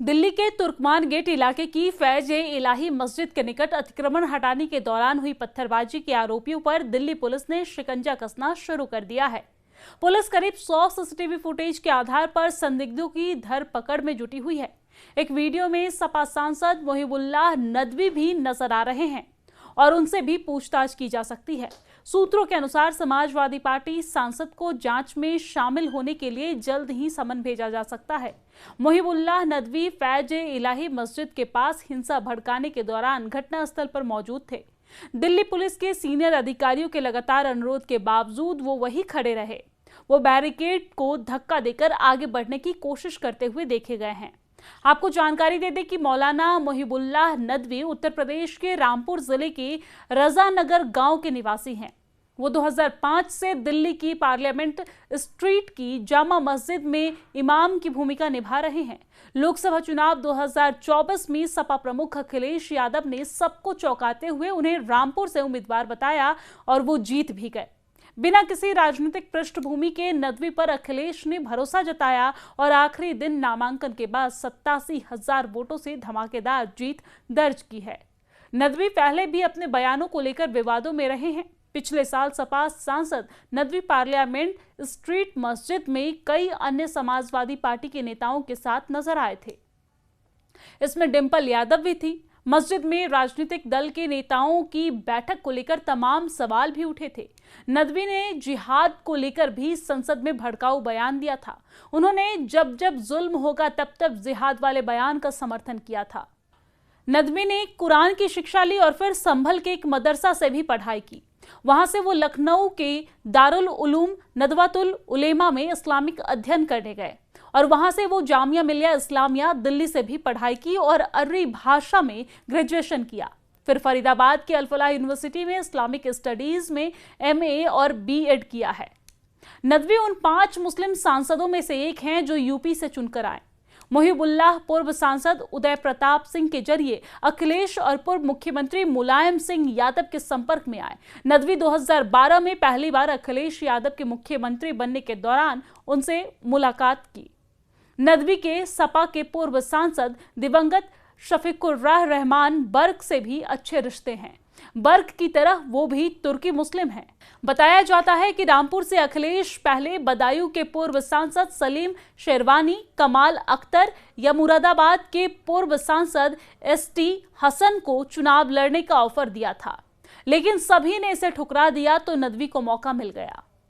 दिल्ली के तुर्कमान गेट इलाके की फैज-ए-इलाही मस्जिद के निकट अतिक्रमण हटाने के दौरान हुई पत्थरबाजी के आरोपियों पर दिल्ली पुलिस ने शिकंजा कसना शुरू कर दिया है। पुलिस करीब 100 सीसीटीवी फुटेज के आधार पर संदिग्धों की धरपकड़ में जुटी हुई है। एक वीडियो में सपा सांसद मोहिबुल्लाह नदवी भी नजर आ रहे हैं और उनसे भी पूछताछ की जा सकती है। सूत्रों के अनुसार समाजवादी पार्टी सांसद को जांच में शामिल होने के लिए जल्द ही समन भेजा जा सकता है। मोहिबुल्लाह नदवी फैज-ए-इलाही मस्जिद के पास हिंसा भड़काने के दौरान घटनास्थल पर मौजूद थे। दिल्ली पुलिस के सीनियर अधिकारियों के लगातार अनुरोध के बावजूद वो वहीं खड़े रहे। वो बैरिकेड को धक्का देकर आगे बढ़ने की कोशिश करते हुए देखे गए हैं। आपको जानकारी दे दें कि मौलाना मोहिबुल्लाह नदवी उत्तर प्रदेश के रामपुर जिले के रजानगर गांव के निवासी हैं। वो 2005 से दिल्ली की पार्लियामेंट स्ट्रीट की जामा मस्जिद में इमाम की भूमिका निभा रहे हैं। लोकसभा चुनाव 2024 में सपा प्रमुख अखिलेश यादव ने सबको चौंकाते हुए उन्हें रामपुर से उम्मीदवार बताया और वो जीत भी गए। बिना किसी राजनीतिक पृष्ठभूमि के नदवी पर अखिलेश ने भरोसा जताया और आखिरी दिन नामांकन के बाद 87,000 वोटों से धमाकेदार जीत दर्ज की है। नदवी पहले भी अपने बयानों को लेकर विवादों में रहे हैं। पिछले साल सपा सांसद नदवी पार्लियामेंट स्ट्रीट मस्जिद में कई अन्य समाजवादी पार्टी के नेताओं के साथ नजर आए थे। इसमें डिंपल यादव भी थी। मस्जिद में राजनीतिक दल के नेताओं की बैठक को लेकर तमाम सवाल भी उठे थे। नदवी ने जिहाद को लेकर भी संसद में भड़काऊ बयान दिया था। उन्होंने जब जब जुल्म होगा तब तब जिहाद वाले बयान का समर्थन किया था। नदवी ने कुरान की शिक्षा ली और फिर संभल के एक मदरसा से भी पढ़ाई की। वहां से वो लखनऊ के दारुल उलूम नदवातुल उलेमा में इस्लामिक अध्ययन करने गए और वहां से वो जामिया मिलिया इस्लामिया दिल्ली से भी पढ़ाई की और अरबी भाषा में ग्रेजुएशन किया। फिर फरीदाबाद के अल-फलाह यूनिवर्सिटी में इस्लामिक स्टडीज में MA और B.Ed किया है। नदवी उन 5 मुस्लिम सांसदों में से एक हैं जो यूपी से चुनकर आए। मोहिबुल्लाह पूर्व सांसद उदय प्रताप सिंह के जरिए अखिलेश और पूर्व मुख्यमंत्री मुलायम सिंह यादव के संपर्क में आए। नदवी 2012 में पहली बार अखिलेश यादव के मुख्यमंत्री बनने के दौरान उनसे मुलाकात की। नदवी के सपा के पूर्व सांसद दिवंगत शफीकुर रहमान बर्क से भी अच्छे रिश्ते हैं। बर्क की तरह वो भी तुर्की मुस्लिम हैं। बताया जाता है कि रामपुर से अखिलेश पहले बदायूं के पूर्व सांसद सलीम शेरवानी, कमाल अख्तर या मुरादाबाद के पूर्व सांसद ST हसन को चुनाव लड़ने का ऑफर दिया था, लेकिन सभी ने इसे ठुकरा दिया तो नदवी को मौका मिल गया।